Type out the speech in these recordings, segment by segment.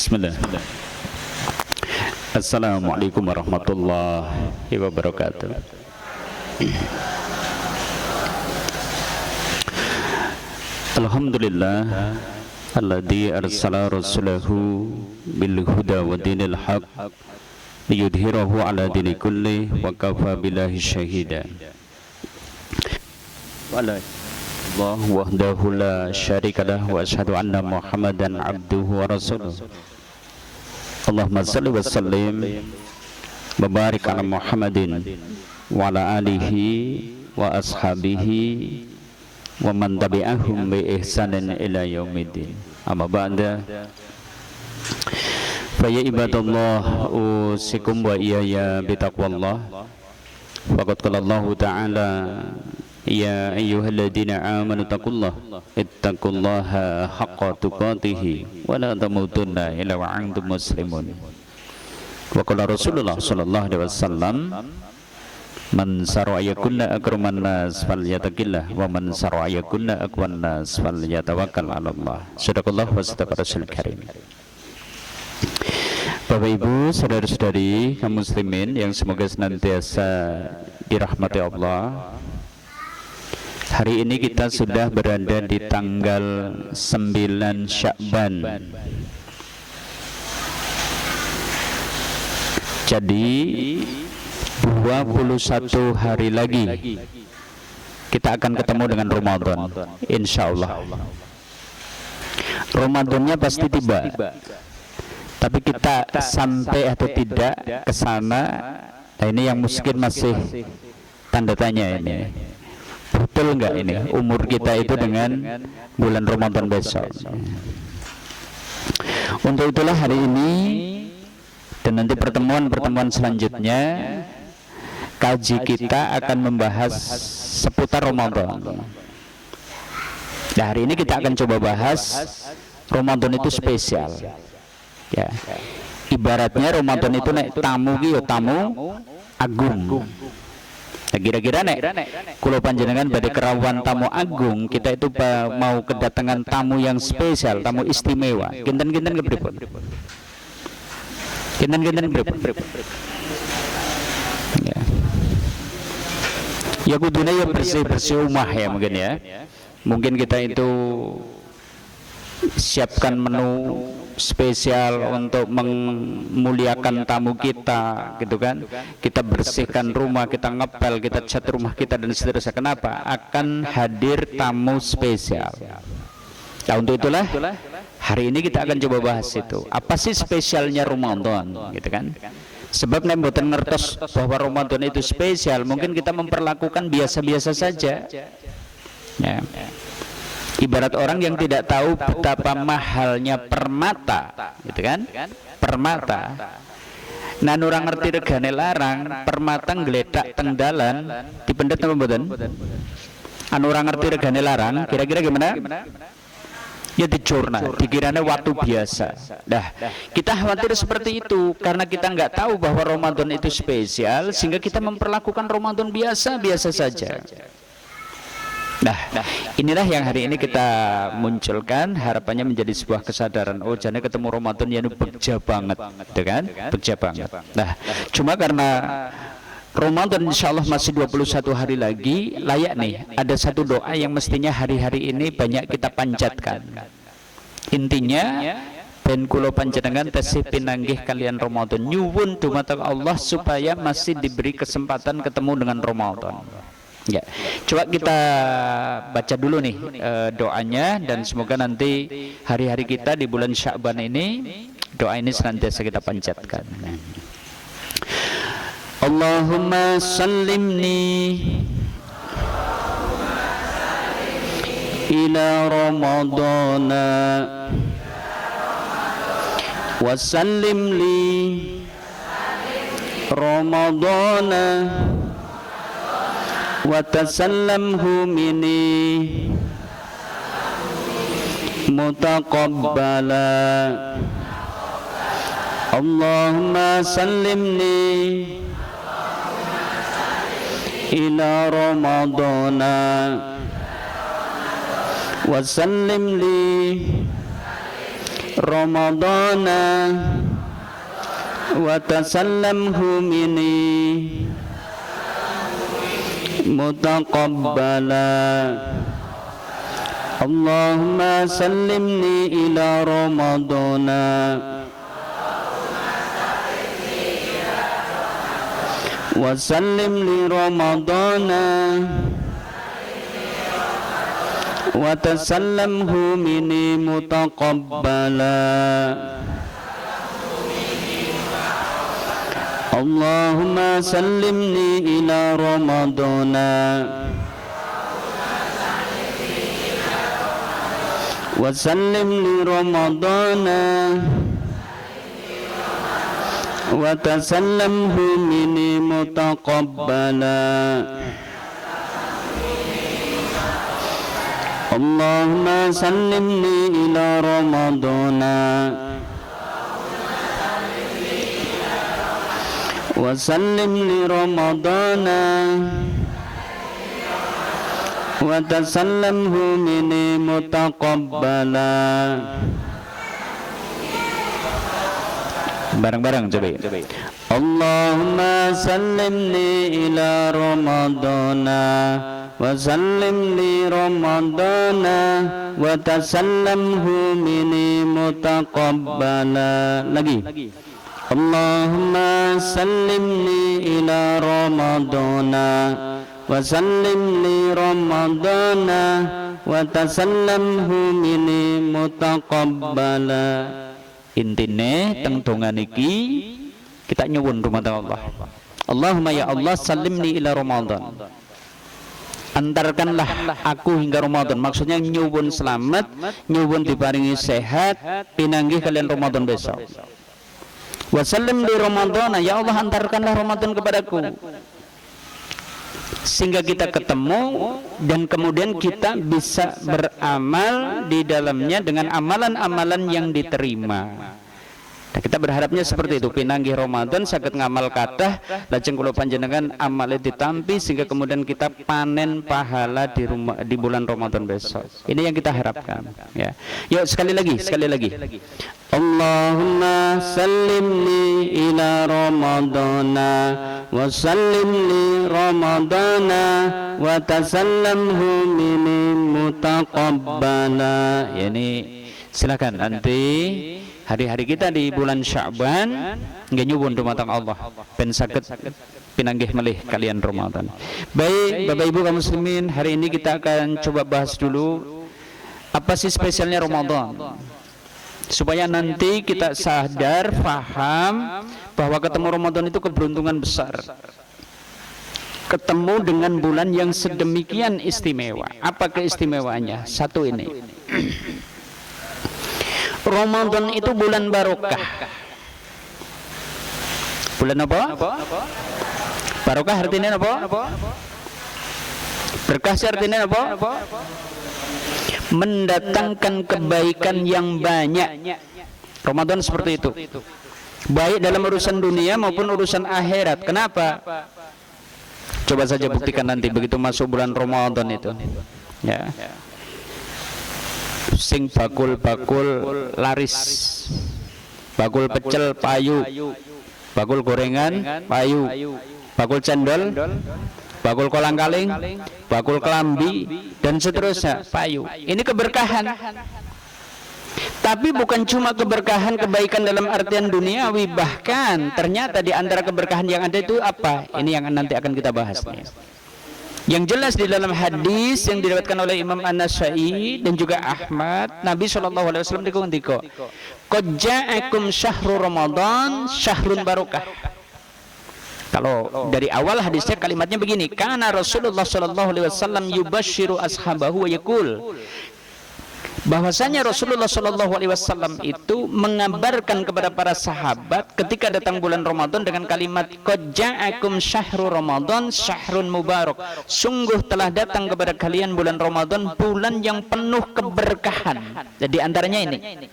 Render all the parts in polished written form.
Bismillah. Assalamualaikum warahmatullahi wabarakatuh. Alhamdulillah alladzi arsala rasulahu bil huda wa dinil haq liyudhhirahu ala dini kulli wa kafa billahi syahida. Allah wahdahu la syarikalah wa asyhadu anna Muhammadan abduhu wa rasuluh. Allahumma salli wa sallim wa barik ala Muhammadin wa ala alihi wa ashabihi wa man tabi'ahum bi ihsanin ila yaumiddin. Amma ba'da, fa ya ibadallah usikum wa iyaya bi taqwallah. Faqad qala Allah ta'ala ya ayyuhalladzina amanu ittaqullaha haqqa tuqatih wa la tamutunna illa wa antum muslimun. Wa qala Rasulullah sallallahu alaihi wasallam, man sara'ayakunna akraman nas falyattaqillah wa man sara'ayakunna aqwan nas falyatawakkal 'ala Allah. Sadaqallah wa sadaqa rasul karim. Bapak Ibu, saudara-saudari kaum muslimin yang semoga senantiasa dirahmati Allah. Hari ini kita sudah berada di tanggal 9 Sya'ban. Jadi 21 hari lagi kita akan ketemu dengan Ramadan, insyaallah. Ramadannya pasti tiba, tapi kita sampai atau tidak ke sana, nah ini yang mungkin masih tanda tanya ini. Betul enggak ini umur kita itu dengan bulan Ramadan besok? Untuk itulah hari ini dan nanti pertemuan-pertemuan selanjutnya, kaji kita akan membahas seputar Ramadan. Nah, hari ini kita akan coba bahas Ramadan itu spesial. Ya. Ibaratnya Ramadan itu nek tamu ki tamu agung. Nah, kira-kira nek kula panjenengan badhe kerawan tamu agung, kita itu mau kedatangan tamu yang spesial, tamu istimewa. Kinten-kinten kepripun? Kinten-kinten kepripun? Ya. Ya kudune ya bersih-bersih rumah ya mungkin ya. Mungkin kita itu siapkan menu spesial untuk memuliakan tamu kita, gitu kan? Kita bersihkan rumah, kita ngepel, kita cat rumah kita dan seterusnya. Kenapa? Akan hadir tamu spesial. Nah, untuk itulah hari ini kita akan coba bahas itu. Apa sih spesialnya Ramadan, gitu kan? Sebab nek mboten ngertos bahwa Ramadan itu spesial, mungkin kita memperlakukan biasa-biasa saja. Ya. Ibarat orang yang tidak tahu betapa mahalnya permata, gitu kan? Permata. Nah, orang ngerti regane larang, permata nggledak teng dalan, dipendet apa mboten? Anu orang ngerti regane larang, kira-kira gimana? Ya dicurna, dikiranya waktu biasa. Nah, kita khawatir seperti itu karena kita nggak tahu bahwa Ramadan itu spesial, sehingga kita memperlakukan Ramadan biasa-biasa saja. Nah, inilah yang hari ini kita munculkan, harapannya menjadi sebuah kesadaran. Oh, jane ketemu Ramadan ya begja banget, gitu kan? Begja banget. Nah, cuma karena Ramadan insyaallah masih 21 hari lagi, layak nih ada satu doa yang mestinya hari-hari ini banyak kita panjatkan. Intinya ben kula panjenengan tesih pinanggih kalian Ramadan, nyuwun dumateng Allah supaya masih diberi kesempatan ketemu dengan Ramadan. Ya, coba kita baca dulu nih doanya, dan semoga nanti hari-hari kita di bulan Sya'ban ini doa ini senantiasa kita panjatkan. Allahumma sallimni ila Ramadana wa sallim li Ramadana wa tasallamhu minni mutaqabbala. Allahumma sallimni ila Ramadana wa sallim li Ramadana wa tasallamhu minni mutaqabbala. Allahumma sallimni ila Ramadana wa sallim li Ramadana wa tasallamhu minni mutaqabbala. Allahumma sallimni ila Ramadana wa sallim li Ramadana wa tasallamhu minni mutaqabbala. Allahumma sallimni ila Ramadana wa sallim li Ramadana wa tasallamhu minni mutaqabbala. Bareng-bareng coba. Allahumma sallimni ila Ramadana wa sallim li Ramadana wa tasallamhu minni mutaqabbala. Lagi. Allahumma sallimni ila Ramadana wa sallim li Ramadana wa tasallamhu minni mutaqabbala. Intine teng dongan iki kita nyuwun dumateng Allah. Allahumma ya Allah sallimni ila Ramadan. Antarkanlah aku hingga Ramadan. Maksudnya nyuwun selamat, nyuwun diparingi sehat pinanggih kalian Ramadan besok. Wa sallim li Ramadana, ya Allah antarkanlah Ramadan kepadaku sehingga kita ketemu dan kemudian kita bisa beramal di dalamnya dengan amalan-amalan yang diterima. Nah, kita berharapnya seperti itu, pinanggih Ramadan saged ngamal kathah lajeng kula panjenengan amale ditampi sehingga kemudian kita panen pahala di bulan Ramadan besok. Ini yang kita harapkan ya. Yuk sekali lagi. Allahumma sallimni ila Ramadana wa sallim li Ramadana wa tasallamhu minni mutaqabbala. Ya, ini silakan nanti hari-hari kita di bulan Sya'ban nggih nyuwun dumateng Allah ben saged pinanggih melih kalian Ramadan. Baik, Bapak Ibu kaum muslimin, hari ini kita akan coba bahas dulu apa sih spesialnya Ramadan. Supaya nanti kita sadar, paham bahwa ketemu Ramadan itu keberuntungan besar. Ketemu dengan bulan yang sedemikian istimewa. Apa keistimewaannya? Satu ini. Ramadan itu bulan barokah. Bulan apa? Barokah artinya apa? Berkah artinya apa? Mendatangkan kebaikan yang banyak. Ramadan seperti itu. Baik dalam urusan dunia maupun urusan akhirat. Kenapa? Coba saja buktikan nanti begitu masuk bulan Ramadan itu. Ya. Sing bakul-bakul laris, bakul pecel payu, bakul gorengan payu, bakul cendol, bakul kolang-kaling, bakul kelambi dan seterusnya payu. Ini keberkahan. Tapi bukan cuma keberkahan kebaikan dalam artian duniawi, bahkan ternyata di antara keberkahan yang ada itu apa? Ini yang nanti akan kita bahas nih. Yang jelas di dalam hadis yang diriwayatkan oleh Imam An-Nasa'i dan juga Ahmad, Nabi SAW dikundiko, "Qad ja'akum syahrul Ramadan syahrun barokah." Kalau dari awal hadisnya kalimatnya begini, karena Rasulullah SAW yubashiru ashabahu wa yaqul, bahwasanya Rasulullah SAW itu mengabarkan kepada para sahabat ketika datang bulan Ramadan dengan kalimat qad ja'akum syahrul Ramadan syahrun mubarak, sungguh telah datang kepada kalian bulan Ramadan, bulan yang penuh keberkahan. Jadi antaranya ini,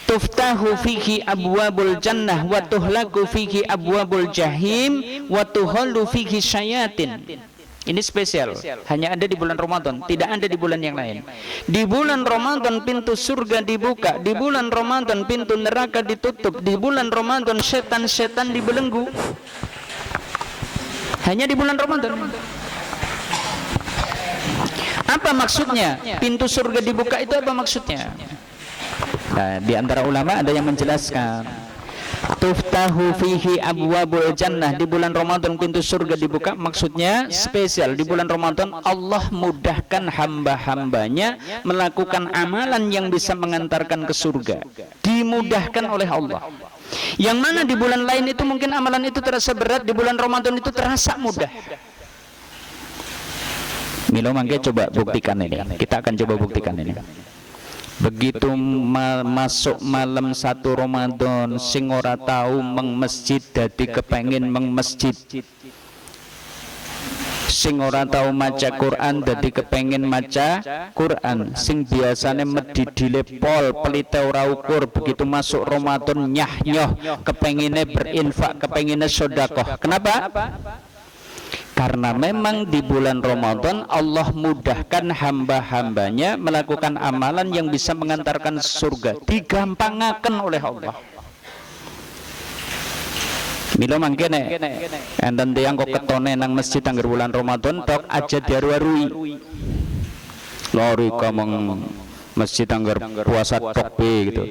tuftahu fihi abwabul jannah wa tuhlaku fihi abwabul jahim wa tuhallu fihi syayatin. Ini spesial, hanya ada di bulan Ramadan, tidak ada di bulan yang lain. Di bulan Ramadan pintu surga dibuka, di bulan Ramadan pintu neraka ditutup, di bulan Ramadan setan-setan dibelenggu. Hanya di bulan Ramadan. Apa maksudnya? Pintu surga dibuka itu apa maksudnya? Nah, di antara ulama ada yang menjelaskan, tuftahu fihi abwabul jannah, di bulan Ramadan pintu surga dibuka, maksudnya spesial. Di bulan Ramadan Allah mudahkan hamba-hambanya melakukan amalan yang bisa mengantarkan ke surga, dimudahkan oleh Allah. Yang mana di bulan lain itu mungkin amalan itu terasa berat, di bulan Ramadan itu terasa mudah. Milo mangke coba buktikan ini, kita akan coba buktikan ini. Begitu masuk malam 1 Ramadan, sing ora tahu meng masjid dadi kepengin meng masjid. Sing ora tahu maca Quran dadi kepengin maca Quran. Sing biasane medidile pol pelite ora ukur, begitu masuk Ramadan nyah nyoh kepengine berinfak, kepengine sedekah. Kenapa? Karena memang di bulan Ramadan Allah mudahkan hamba-hambanya melakukan amalan yang bisa mengantarkan surga, digampangkan oleh Allah. Milo mangkene enten tiyang kok ketone nang masjid angger bulan Ramadan tok aja diaru-arui. Lori kamang masjid angger puasa tok gitu.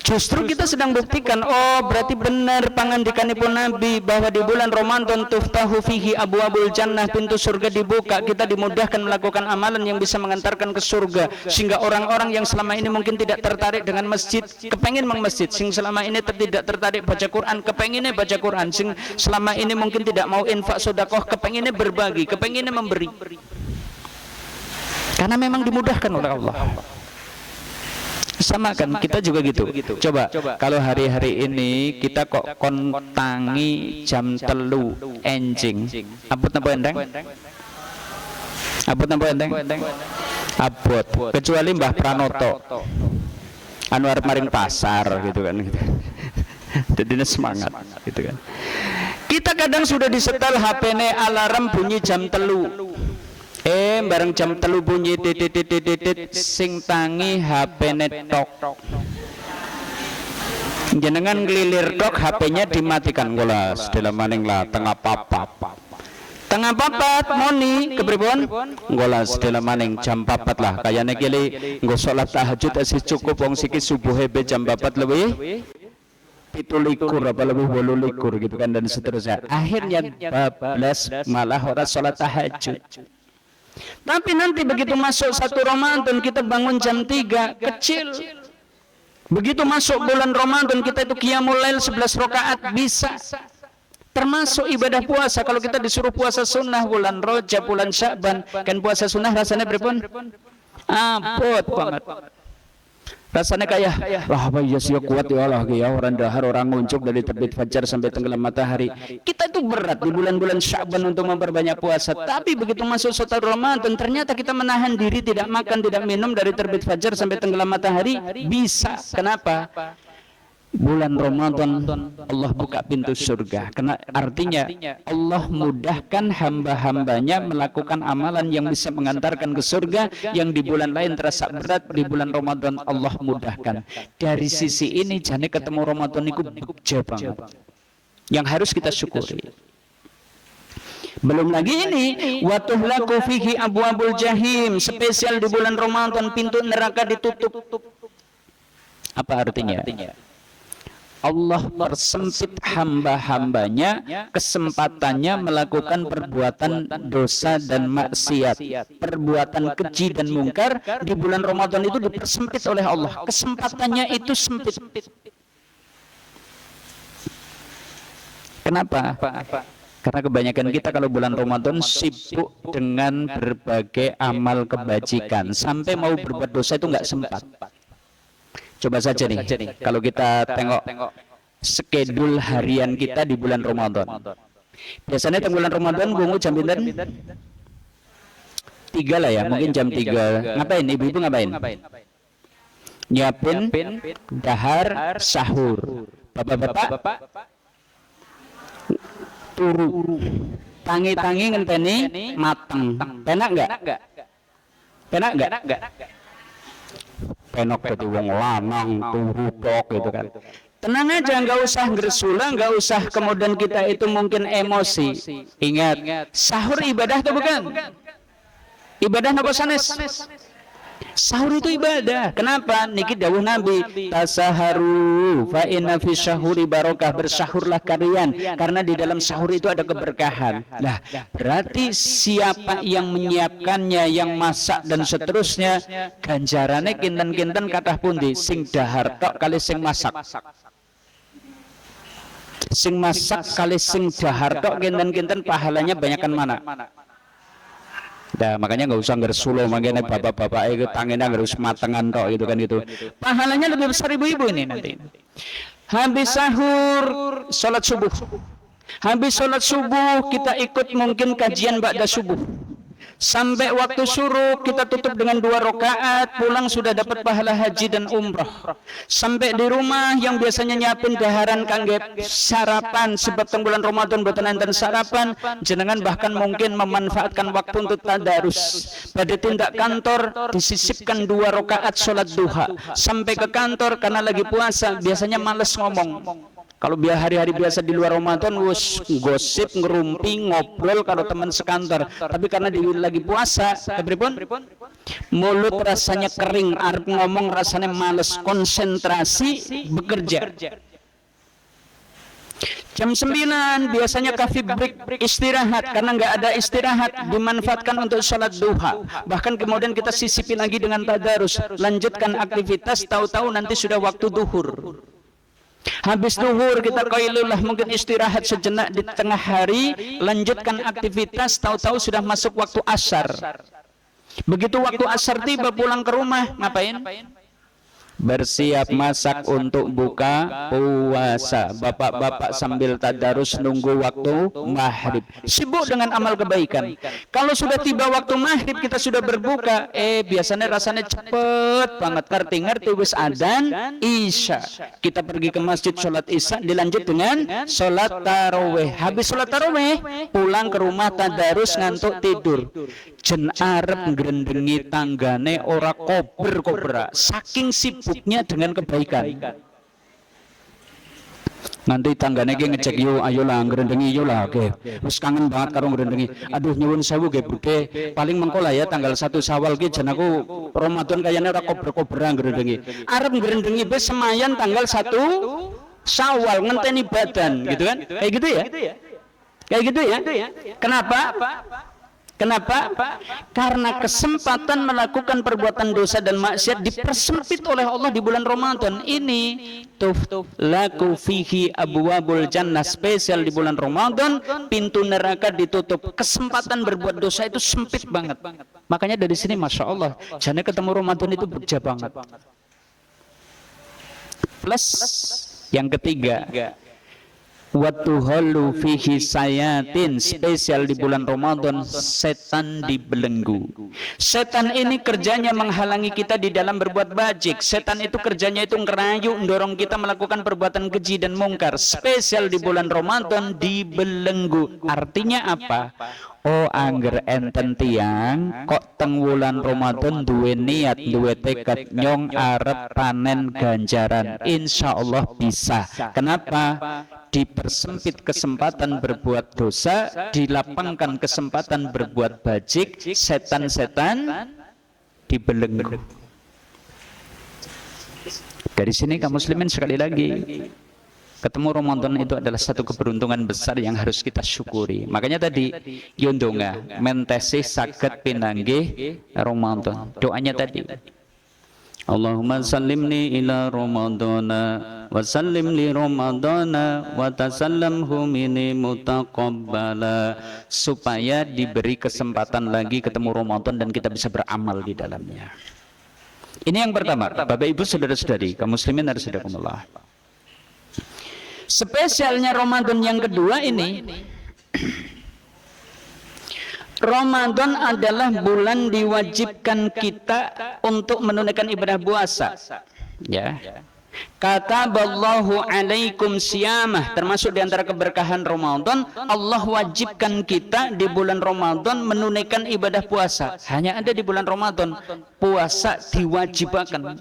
Justru kita sedang buktikan, oh berarti benar pangandikanipun Nabi bahwa di bulan Ramadan tuftahu fihi abwabul jannah, pintu surga dibuka, kita dimudahkan melakukan amalan yang bisa mengantarkan ke surga, sehingga orang-orang yang selama ini mungkin tidak tertarik dengan masjid, kepengin meng masjid, sing selama ini tidak tertarik baca Quran, kepenginnya baca Quran, sing selama ini mungkin tidak mau infak sedekah, kepenginnya berbagi, kepenginnya memberi. Karena memang dimudahkan oleh Allah. Sama kan kita juga gitu. Coba kalau hari-hari ini kita kok kontangi jam 3 enjing, abot napa endeng? Abot napa endeng? Abot. Kecuali Mbah Pranoto anu arep maring pasar gitu kan gitu. Jadi semangat gitu kan. Kita kadang sudah disetel HP-ne alarm bunyi jam 3. Bareng jam 3 bunyi titit sing tangi HP netok. Jenengan ngelilir tok HP-nya dimatikan gola sedela maning lah tengah papat. Tengah papat moni kepripun? Gola sedela maning jam 4 lah kayane kili nggo salat tahajud asih cukup wong siki subuhe be jam 4 lebih 17 apa lebih 18 gitu kan dan seterusnya. Akhirnya bablas malah ora salat tahajud. Tapi nanti begitu masuk 1 Ramadan kita bangun jam 3 kecil. Begitu masuk bulan Ramadan kita itu qiyamul lail 11 rakaat bisa. Termasuk ibadah puasa. Kalau kita disuruh puasa sunnah bulan Rajab, bulan Sya'ban, kan puasa sunnah rasanya berapun? Abot banget. Rasanya kayak lah apa ya sih kuat ya Allah ya orang dahar orang nguncuk dari terbit fajar sampai tenggelam matahari. Kita itu berat di bulan-bulan Sya'ban untuk memperbanyak puasa, tapi begitu masuk 1 Ramadan ternyata kita menahan diri tidak makan tidak minum dari terbit fajar sampai tenggelam matahari bisa. Kenapa? Bulan Ramadan Allah buka pintu surga. Karena artinya Allah mudahkan hamba-hambanya melakukan amalan yang bisa mengantarkan ke surga, yang di bulan lain terasa berat, di bulan Ramadan Allah mudahkan. Dari sisi ini jane ketemu Ramadan itu bejo banget, yang harus kita syukuri. Belum lagi ini wa tuhlaku fihi abwabul jahim, spesial di bulan Ramadan pintu neraka ditutup. Apa artinya? Allah persempit hamba-hambanya kesempatannya melakukan perbuatan dosa dan maksiat, perbuatan keji dan mungkar di bulan Ramadan itu dipersempit oleh Allah. Kesempatannya itu sempit. Kenapa? Karena kebanyakan kita kalau bulan Ramadan sibuk dengan berbagai amal kebajikan, sampai mau berbuat dosa itu nggak sempat. Coba saja nih, kalau kita tengok skedul harian kita di bulan Ramadan. Biasanya di bulan Ramadan gungu jam pinten? 3 lah ya, mungkin jam 3. Ngapain? Ibu-ibu ngapain? Nyiapin dahar sahur. Bapak-bapak turu. tangi-tangi ngenteni mateng. Penak enggak? Penak enggak? Penak dadi wong lanang turu tok gitu kan. Tenang aja, nggak usah ngersula, nggak usah kemudian kita itu mungkin emosi. Ingat, sahur ibadah atau bukan? Ibadah napa sanes? Sahur itu ibadah. Kenapa? Niki dawuh Nabi, tasaharu fa inna fi syahuri barokah, bersahurlah kalian karena di dalam sahur itu ada keberkahan. Nah, berarti siapa yang menyiapkannya, yang masak dan seterusnya, ganjarane kinten-kinten kathah pundi? Sing dahar tok kali sing masak. Sing masak kali sing dahar tok kinten-kinten pahalanya banyakan mana? Nah, makanya nggak usah ngersulo, makanya bapak-bapak itu tangannya harus matengan tok gitu kan itu. Pahalanya lebih besar ibu-ibu ini nanti. Habis sahur, sholat subuh. Habis sholat subuh kita ikut mungkin kajian ba'da subuh. Sampai waktu suruh kita tutup dengan 2 rakaat, pulang sudah dapat pahala haji dan umroh. Sampai di rumah yang biasanya nyiapin daharan kangge sarapan sebab bulan Ramadan boten enten sarapan, jenengan bahkan mungkin memanfaatkan waktu untuk tadarus. Pada tindak kantor disisipkan 2 rakaat sholat duha. Sampai ke kantor karena lagi puasa biasanya males ngomong. Kalau hari-hari biasa di luar Ramadan wus gosip, ngerumpi, ngobrol kalau teman sekantor. Tapi karena lagi puasa, pripun? Mulut rasanya kering, arep ngomong rasanya males, konsentrasi bekerja. Jam 9 biasanya coffee break, istirahat. Karena nggak ada istirahat, dimanfaatkan untuk sholat duha. Bahkan kemudian kita sisipi lagi dengan tadarus, lanjutkan aktivitas, tahu-tahu nanti sudah waktu duhur. Habis duhur kita qailullah, mungkin istirahat sejenak di tengah hari, lanjutkan aktivitas, tahu-tahu sudah masuk waktu asar. Begitu waktu asar tiba, pulang ke rumah, ngapain? Bersiap masak untuk buka puasa. Bapak-bapak sambil tadarus nunggu waktu maghrib, sibuk dengan amal kebaikan. Kalau sudah tiba waktu maghrib kita sudah berbuka, biasanya rasanya cepet banget, ngerti wis adzan isya. Kita pergi ke masjid sholat isya, dilanjut dengan sholat taraweh. Habis sholat taraweh pulang ke rumah tadarus, ngantuk tidur. Jen arep ngrendengi tanggane ora kober-kobra, saking sibuknya dengan kebaikan. Nanti tanggane ki ngecek yo, ayolah ngrendengi yo lah, oke. Wis kangen banget karo ngrendengi. Aduh nyuwun sewu nggih Bude, paling mengko lah ya tanggal 1 Syawal ki jan aku Ramadan kayane ora kober-kobra ngrendengi. Arep ngrendengi wis semayan tanggal 1 Syawal ngenteni badan gitu kan. Kayak gitu ya? Kayak gitu ya? Kenapa? Kenapa? Karena kesempatan melakukan perbuatan dosa dan maksiat dipersempit oleh Allah di bulan Ramadan ini. Laku fihi abwabul jannah, spesial di bulan Ramadan, pintu neraka ditutup. Kesempatan berbuat dosa itu sempit banget. Makanya dari sini masya Allah, jane ketemu Ramadan itu berjaya banget. Plus yang ketiga, watuhalu fihi sayatin, spesial di bulan Ramadan, setan dibelenggu. Setan ini kerjanya menghalangi kita di dalam berbuat bajik. Setan itu kerjanya itu ngerayu, mendorong kita melakukan perbuatan keji dan mungkar. Spesial di bulan Ramadan dibelenggu. Artinya apa? Oh, angger enten tiang kok teng wulan Ramadan duwe niat, duwe tekad nyong arep panen ganjaran, insya Allah bisa. Kenapa? Dipersempit kesempatan berbuat dosa, dilapangkan kesempatan berbuat bajik, setan-setan dibelenggu. Dari sini kaum muslimin sekali lagi, ketemu Ramadan itu adalah satu keberuntungan besar yang harus kita syukuri. Makanya tadi yondonga mentesi saged pinanggih Ramadan. Doanya tadi, Allahumma sallimni ila Ramadana wa sallim li Ramadana wa tasallamhu minni mutaqabbala, supaya diberi kesempatan lagi ketemu Ramadan dan kita bisa beramal di dalamnya. Ini yang pertama, Bapak Ibu saudara-saudari kaum muslimin harusdakumullah. Spesialnya Ramadan yang kedua ini, Ramadan adalah bulan diwajibkan kita untuk menunaikan ibadah puasa. Ya. Kataballahu alaikum siyamah, termasuk di antara keberkahan Ramadan, Allah wajibkan kita di bulan Ramadan menunaikan ibadah puasa. Hanya ada di bulan Ramadan puasa diwajibkan.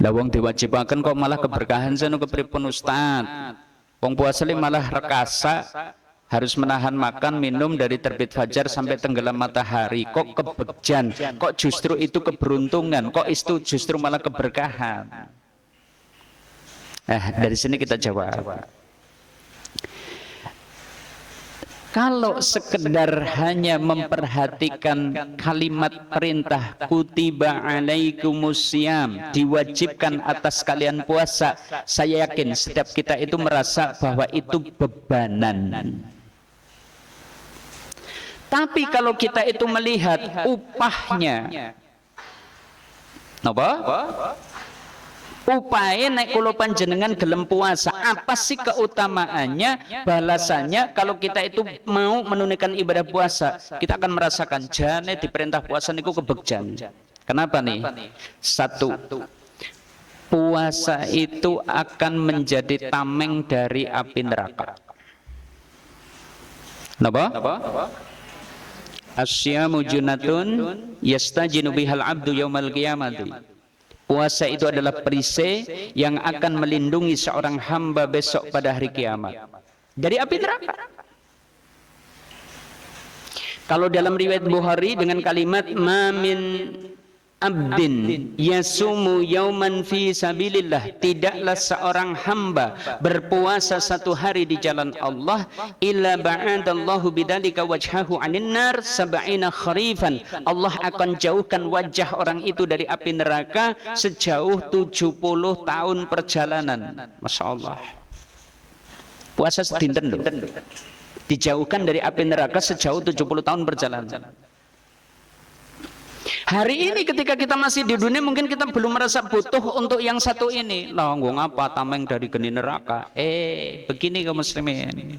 Lawang diwajibkan kok malah keberkahan seno kepripun Ustaz? Wong puasa malah rekasa, harus menahan makan minum dari terbit fajar sampai tenggelam matahari. Kok kebegjan? Kok justru itu keberuntungan? Kok itu justru malah keberkahan? Dari sini kita jawab. Kalau sekedar hanya memperhatikan kalimat perintah kutiba alaikumusiyam, diwajibkan atas kalian puasa, saya yakin setiap kita itu merasa bahwa itu bebanan. Tapi kalau kita itu melihat upahnya, apa? Upaya naik kulo panjenengan gelem puasa, apa sih keutamaannya, balasannya kalau kita itu mau menunaikan ibadah puasa? Kita akan merasakan jane diperintah puasa niku kebegjan. Kenapa nih? Satu, puasa itu akan menjadi tameng dari api neraka. Napa? Asyamu junatun yastajinu bihal abdu yaumal qiyamati. Puasa itu adalah perisai yang akan melindungi seorang hamba besok pada hari kiamat dari api neraka. Kalau dalam riwayat Bukhari dengan kalimat mamin abdin yasumu yauman fi sabilillah, tidaklah seorang hamba berpuasa satu hari di jalan Allah illa ba'adallahu bidzalika wajhahu 'anin nar sab'ina kharifan, Allah akan jauhkan wajah orang itu dari api neraka sejauh 70 tahun perjalanan. Masya Allah, puasa sedinten loh, dijauhkan dari api neraka sejauh 70 tahun perjalanan. Hari ini ketika kita masih di dunia mungkin kita belum merasa butuh untuk yang satu ini. Lah ngapa tameng dari geni neraka? Begini kaum muslimin.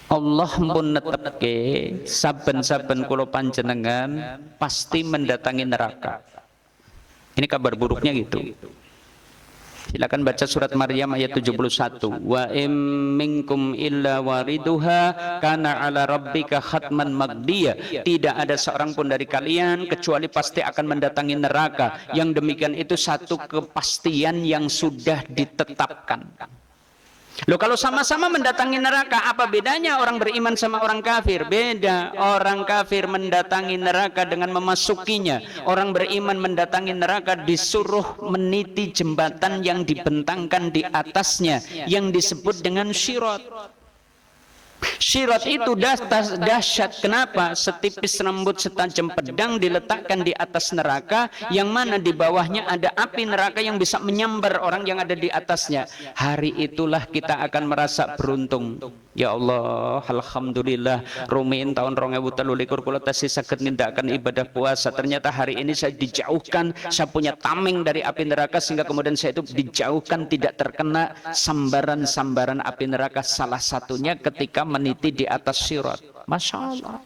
Allah pun netepke saben-saben kula panjenengan pasti mendatangi neraka. Ini kabar buruknya gitu. Silakan baca surat Maryam ayat 71. Wa im minkum illa wariduha kana ala rabbika khatman magdiya. Tidak ada seorang pun dari kalian kecuali pasti akan mendatangi neraka. Yang demikian itu satu kepastian yang sudah ditetapkan. Loh, kalau sama-sama mendatangi neraka, apa bedanya orang beriman sama orang kafir? Beda. Orang kafir mendatangi neraka dengan memasukinya. Orang beriman mendatangi neraka disuruh meniti jembatan yang dibentangkan di atasnya, yang disebut dengan syirat. Syirat itu dahsyat. Kenapa? Setipis rambut setajam pedang diletakkan di atas neraka, yang mana di bawahnya ada api neraka yang bisa menyambar orang yang ada di atasnya. Hari itulah kita akan merasa beruntung. Ya Allah, alhamdulillah, rumiin tahun 2023 kula tasih saged nindakaken ibadah puasa. Ternyata hari ini saya dijauhkan, saya punya tameng dari api neraka, sehingga kemudian saya itu dijauhkan tidak terkena sambaran-sambaran api neraka. Salah satunya ketika meniti di atas syirat. Masya Allah.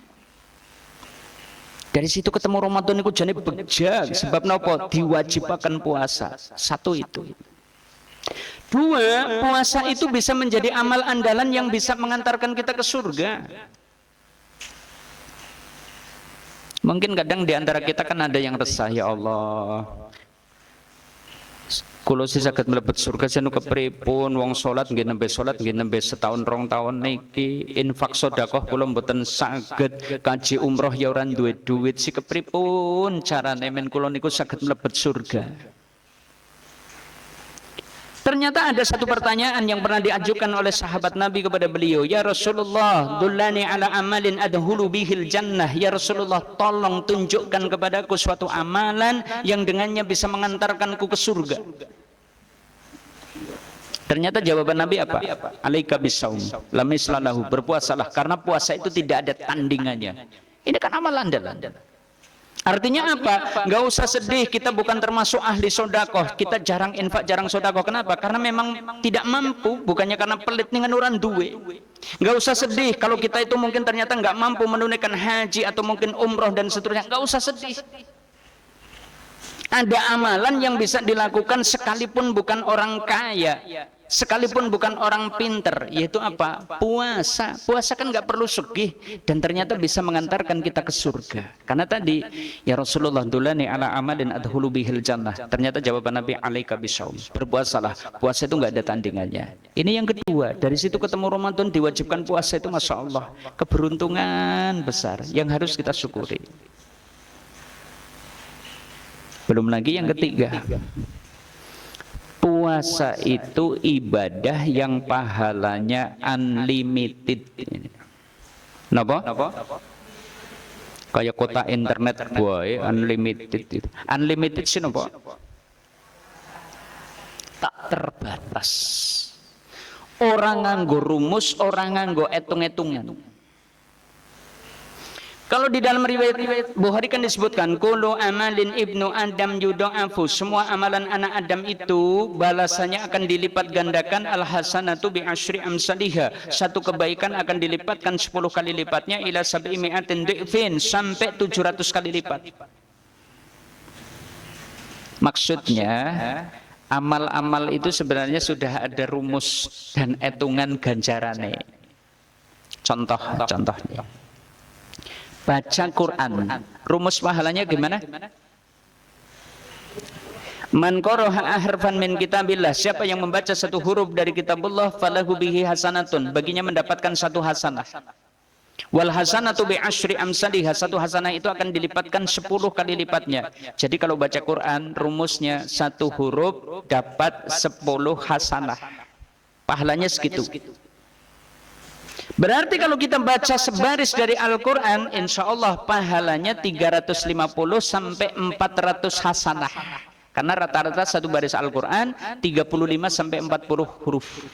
Dari situ ketemu Ramadan itu jane bejag. Sebab napa? Diwajibkan puasa. Satu itu. Dua, puasa itu bisa menjadi amal andalan yang bisa mengantarkan kita ke surga. Mungkin kadang di antara kita kan ada yang resah, ya Allah, kulo sih saged mlebet surga senu kepripun, wong salat nggih nembe setahun rong tahun niki, infak sedekah kula mboten saged, kaji umroh ya ora duwe duit, si kepripun carane men kula niku saged mlebet surga. Ternyata ada satu pertanyaan yang pernah diajukan oleh sahabat Nabi kepada beliau. Ya Rasulullah, dullani ala amalin adhulu bihil jannah. Ya Rasulullah, tolong tunjukkan kepadaku suatu amalan yang dengannya bisa mengantarkanku ke surga. Ternyata jawaban Nabi apa? Alaika bisaum, la mislalahu, berpuasalah, karena puasa itu tidak ada tandingannya. Ini kan amal andalan. Artinya apa? Nggak usah sedih, kita bukan termasuk ahli sodakoh, kita jarang infak, jarang sodakoh. Kenapa? Karena memang tidak mampu, bukannya karena pelit dengan orang duwe. Nggak usah sedih kalau kita itu mungkin ternyata nggak mampu menunaikan haji atau mungkin umroh dan seterusnya. Nggak usah sedih. Ada amalan yang bisa dilakukan sekalipun bukan orang kaya, sekalipun bukan orang pinter, yaitu apa? Puasa. Puasa kan nggak perlu sugih dan ternyata bisa mengantarkan kita ke surga. Karena tadi ya Rasulullah dulani ala amalin adhulu bihil jannah. Ternyata jawaban Nabi alaika bisyaum. Berpuasalah. Puasa itu nggak ada tandingannya. Ini yang kedua. Dari situ ketemu Ramadan diwajibkan puasa itu masya Allah keberuntungan besar yang harus kita syukuri. Belum lagi yang ketiga, puasa itu ibadah yang pahalanya unlimited. Napa? Kayak kota internet boy unlimited. Unlimited sih napa? Tak terbatas. Orang nganggo rumus, orang nganggo etung-etungan. Kalau di dalam riwayat Bukhari kan disebutkan kullu amalin ibnu Adam yudha'afu, semua amalan anak Adam itu balasannya akan dilipat gandakan, al hasanatu bi asyri amsalihha, satu kebaikan akan dilipatkan 10 kali lipatnya ila sab'i mi'atin dhi'fin, sampai 700 kali lipat. Maksudnya amal-amal itu sebenarnya sudah ada rumus dan hitungan ganjarane. Contohnya baca Quran, rumus pahalanya gimana? Man qara'a harfan min kitabillah, siapa yang membaca satu huruf dari kitabullah falahu bihi hasanatun, baginya mendapatkan satu hasanah. Wal hasanatu bi asyri amsalihha, satu hasanah itu akan dilipatkan 10 kali lipatnya. Jadi kalau baca Quran rumusnya satu huruf dapat 10 hasanah. Pahalanya segitu. Berarti kalau kita baca sebaris dari Al-Quran, insya Allah pahalanya 350 sampai 400 hasanah. Karena rata-rata satu baris Al-Quran 35 sampai 40 huruf.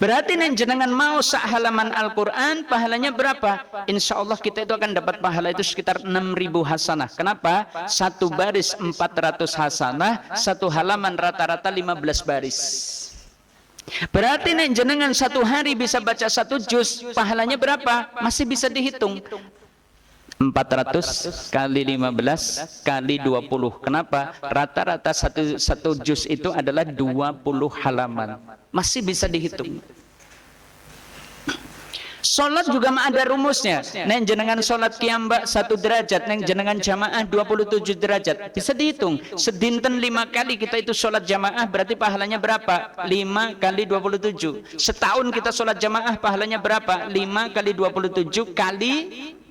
Berarti nih jenengan mau sak halaman Al-Quran pahalanya berapa? Insya Allah kita itu akan dapat pahala itu sekitar 6.000 hasanah. Kenapa? Satu baris 400 hasanah, satu halaman rata-rata 15 baris. Berarti nih jenengan satu hari bisa baca satu juz, pahalanya berapa? Masih bisa dihitung. 400 kali 15 kali 20. Kenapa? Rata-rata satu juz itu adalah 20 halaman. Masih bisa dihitung. Sholat juga ada rumusnya. Neng jenengan sholat qiyam 1 derajat, neng jenengan jamaah 27 derajat. Bisa dihitung. Sedinten 5 kali kita itu sholat jamaah berarti pahalanya berapa? 5 kali 27. Setahun kita sholat jamaah pahalanya berapa? 5 kali 27 kali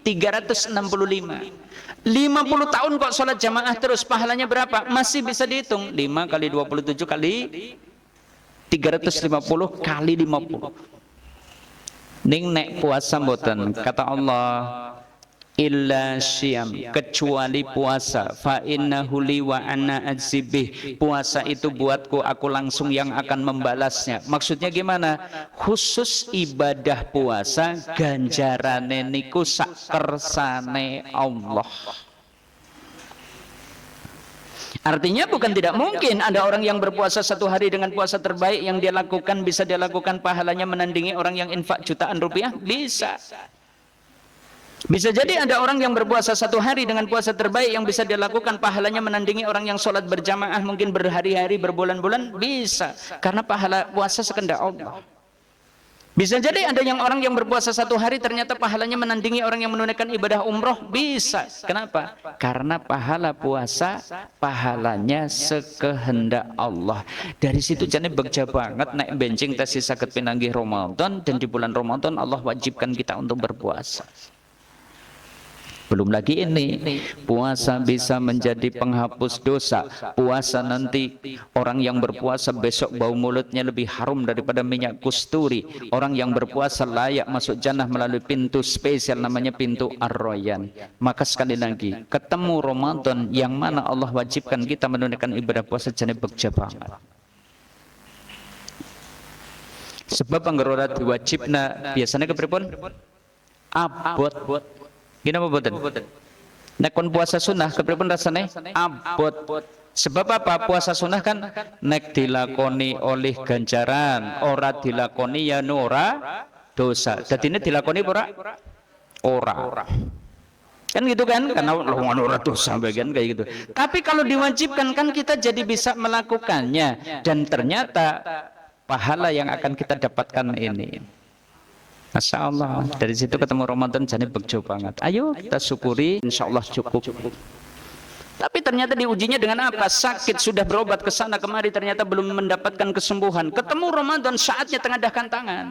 365. 50 tahun kok sholat jamaah terus pahalanya berapa? Masih bisa dihitung. 5 kali 27 kali 350 kali 50. Ning nek puasa mboten, kata Allah illa syam, kecuali puasa, fa innahu li wa ana adzibih, puasa itu buatku, aku langsung yang akan membalasnya. Maksudnya gimana? Khusus ibadah puasa ganjarane niku sak kersane Allah. Artinya bukan tidak mungkin ada orang yang berpuasa satu hari dengan puasa terbaik yang dia lakukan bisa dia lakukan pahalanya menandingi orang yang infak jutaan rupiah, bisa. Bisa jadi ada orang yang berpuasa satu hari dengan puasa terbaik yang bisa dia lakukan pahalanya menandingi orang yang sholat berjamaah mungkin berhari-hari, berbulan-bulan, bisa. Karena pahala puasa sekehendak Allah. Bisa jadi ada yang orang yang berpuasa satu hari ternyata pahalanya menandingi orang yang menunaikan ibadah umroh, bisa. Kenapa? Karena pahala puasa pahalanya sekehendak Allah. Dari situ jane begja banget naik benjing tesi saged pinanggih Ramadan, dan di bulan Ramadan Allah wajibkan kita untuk berpuasa. Belum lagi ini, puasa bisa menjadi penghapus dosa. Puasa nanti orang yang berpuasa besok bau mulutnya lebih harum daripada minyak kusturi. Orang yang berpuasa layak masuk jannah melalui pintu spesial namanya pintu Ar-Rayyan. Maka sekali lagi, ketemu Ramadan yang mana Allah wajibkan kita menunaikan ibadah puasa jane begja banget. Sebab anggere diwajibna biasanya kepripun? Abot. Gini apa boten? Nek kon puasa sunnah kepripun rasane? Abot. Sebab apa? Puasa sunnah kan nek dilakoni oleh ganjaran, ora dilakoni ya ora dosa. Dadine dilakoni ora? Ora. Kan gitu kan? Karena ora dosa bagian kayak gitu. Tapi kalau diwajibkan kan kita jadi bisa melakukannya, dan ternyata pahala yang akan kita dapatkan ini. Masya Allah, dari situ ketemu Ramadan jadi bejo banget. Ayo kita syukuri, insya Allah cukup. Tapi ternyata diujinya dengan apa? Sakit, sudah berobat ke sana kemari, ternyata belum mendapatkan kesembuhan. Ketemu Ramadan, saatnya tengadahkan tangan.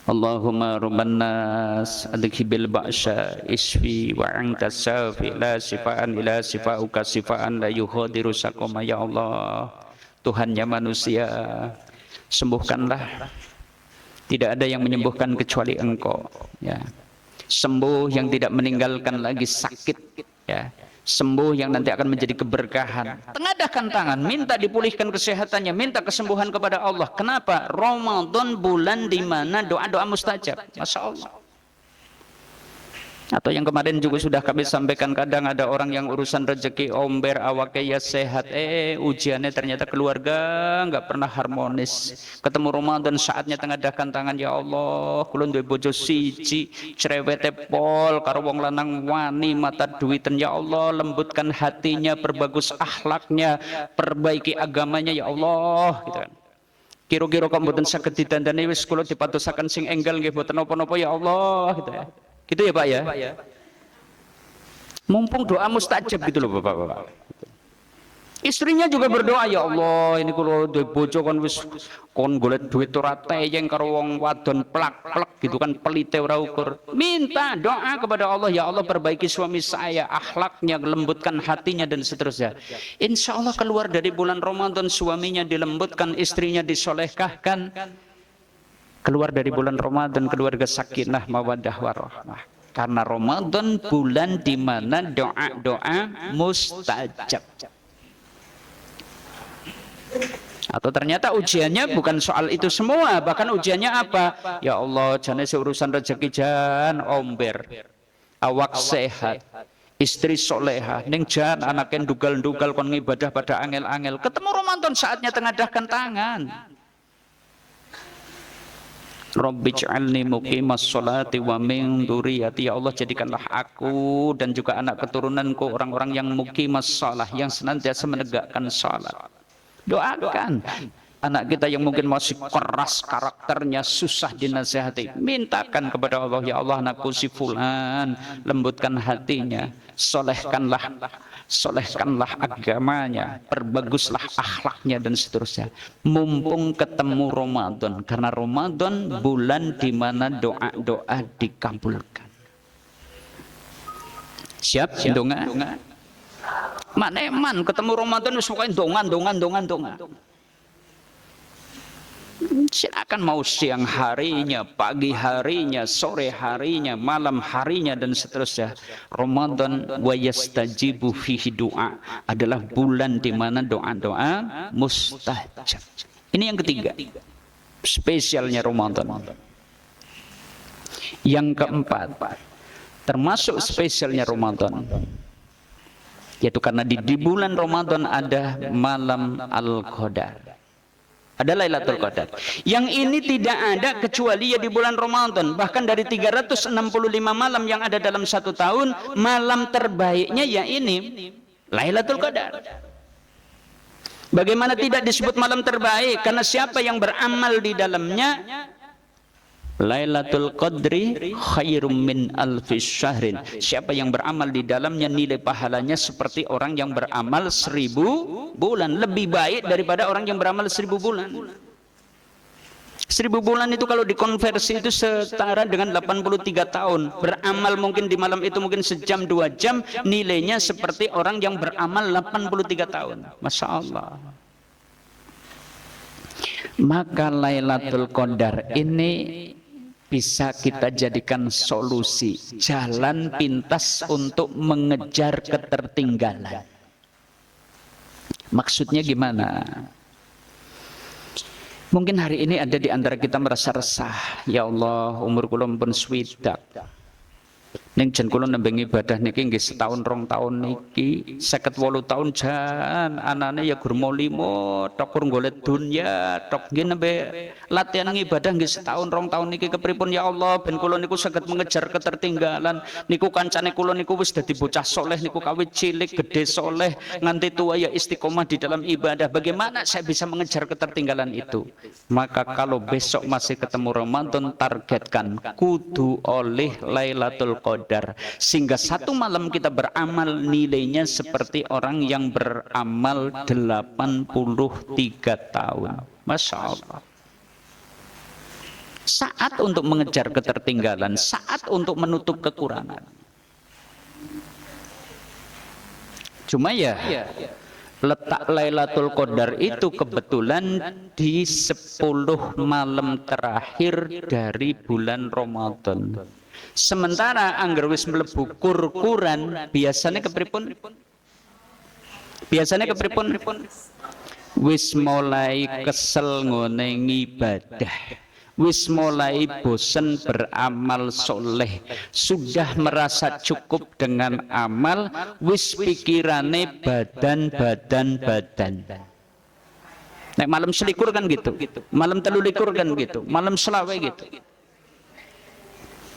Allahumma rabban nas adhibil ba'sa isfi wa anta safi la sifaan ila sifauka sifaan la yuhadiru sakoma. Ya Allah, Tuhannya manusia, sembuhkanlah. Tidak ada yang menyembuhkan kecuali Engkau, ya. Sembuh yang tidak meninggalkan lagi sakit, ya. Sembuh yang nanti akan menjadi keberkahan. Tengadahkan tangan, minta dipulihkan kesehatannya, minta kesembuhan kepada Allah. Kenapa? Ramadan bulan di mana doa-doa mustajab. Masya Allah. Atau yang kemarin juga sudah kami sampaikan, kadang ada orang yang urusan rezeki omber awaknya ya sehat, ujiannya ternyata keluarga nggak pernah harmonis. Ketemu Ramadan saatnya tengadahkan tangan, ya Allah, kula duwe bojo siji cerewete pol karo wong lanang wani mata duiten, ya Allah lembutkan hatinya, perbagus akhlaknya, perbaiki agamanya, ya Allah, gitu kan. Kira-kira kok mboten saged didandani wis kula dipatosaken sing enggal nggih mboten napa-napa, ya Allah, gitu ya. Gitu ya Pak ya. Mumpung doa mustajab gitu loh Bapak-bapak. Istrinya juga berdoa, ya Allah ini kalau duwe bojo kon wis kon golek duit ora teyeng karo wong wadon plak-plek gitu kan, pelite ora ukur. Minta doa kepada Allah, ya Allah perbaiki suami saya, akhlaknya, lembutkan hatinya dan seterusnya. Insya Allah keluar dari bulan Ramadan suaminya dilembutkan, istrinya disolehkahkan. Keluar dari bulan Ramadan keluarga sakinah mawaddah warahmah. Karena Ramadan bulan di mana doa-doa mustajab. Atau ternyata ujiannya bukan soal itu semua, bahkan ujiannya apa? Ya Allah, jane seurusan rezeki jan omber. Awak sehat, istri soleha, ning jan anaknya dugal-dugal kon ngibadah pada angel-angel. Ketemu Ramadan saatnya tengadahkan tangan. Rabbi ij'alni muqimas sholati wa min dzurriyyati. Ya Allah, jadikanlah aku dan juga anak keturunanku orang-orang yang muqimas shalah, yang senantiasa menegakkan salat. Doakan anak kita yang mungkin masih keras karakternya, susah dinasihati, mintakan kepada Allah, ya Allah anakku si fulan lembutkan hatinya, solehkanlah agamanya, perbaguslah akhlaknya dan seterusnya. Mumpung ketemu Ramadan, karena Ramadan bulan di mana doa-doa dikabulkan. Siap? Donga? Maneman ketemu Ramadan wis pokoke dongan. Silakan mau siang harinya, pagi harinya, sore harinya, malam harinya dan seterusnya. Ramadan wa yastajibu fihi doa adalah bulan di mana doa-doa mustajab. Ini yang ketiga, spesialnya Ramadan. Yang keempat, termasuk spesialnya Ramadan, yaitu karena di bulan Ramadan ada malam Al-Qadar. Ada Lailatul Qadar. Yang ini tidak ada kecuali ya di bulan Ramadan. Bahkan dari 365 malam yang ada dalam satu tahun, malam terbaiknya ya ini Lailatul Qadar. Bagaimana tidak disebut malam terbaik? Karena siapa yang beramal di dalamnya, Lailatul Qadri khairum min alfis syahrin. Siapa yang beramal di dalamnya nilai pahalanya seperti orang yang beramal 1000 bulan. Lebih baik daripada orang yang beramal 1000 bulan. 1000 bulan itu kalau dikonversi itu setara dengan 83 tahun. Beramal mungkin di malam itu mungkin sejam 2 jam, nilainya seperti orang yang beramal 83 tahun. Masya Allah. Maka Lailatul Qadar ini bisa kita jadikan solusi, jalan pintas untuk mengejar ketertinggalan. Maksudnya gimana? Mungkin hari ini ada di antara kita merasa resah, ya Allah umur kula pun swidak, Ning jen kula nembe ibadah niki nggih setahun rong tahun niki 58 tahun jan anane ya gur molimo tok kur golek dunya tok nggih nembe latihan ibadah nggih setahun rong tahun niki kepripun ya Allah ben kula niku saged mengejar ketertinggalan niku kancane kula niku wis dadi bocah soleh niku kawit cilik gede soleh nganti tua ya istiqomah di dalam ibadah bagaimana saya bisa mengejar ketertinggalan itu maka kalau besok masih ketemu Ramadan targetkan kudu oleh Lailatul Qadar sehingga satu malam kita beramal nilainya seperti orang yang beramal 83 tahun. Masya Allah. Saat untuk mengejar ketertinggalan, saat untuk menutup kekurangan. Cuma ya letak Lailatul Qadar itu kebetulan di 10 malam terakhir dari bulan Ramadan. Sementara angger wis mlebu kurkuran biasanya kepripun? Biasanya kepripun? Wis mulai kesel ngone ngibadah. Wis mulai bosan beramal soleh, sudah merasa cukup dengan amal, wis pikirane badan. Nek malam selikur kan gitu, malam telulikur kan gitu, malam selawe gitu.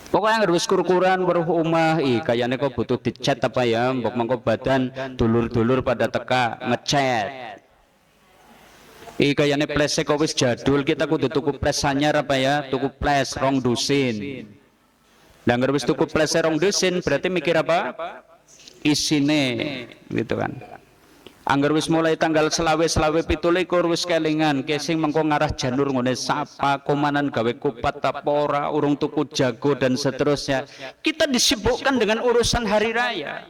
Pokoknya harus kurkuran baru omah, kayaknya kok butuh dicat apa ya, mbok mangko badan dulur-dulur pada teka ngecat. Kayaknya plese kok wis jadul, kita kudu tuku ples anyar apa ya, tuku ples rong dusin. Dan harus tuku ples rong dusin berarti mikir apa? Isine gitu kan. Angger wis mulai tanggal selawe 17 wis kelingan kesing mengko ngarah janur ngene sapa komanan gawe kupat tapora urung tuku jago dan seterusnya kita disibukkan dengan urusan hari raya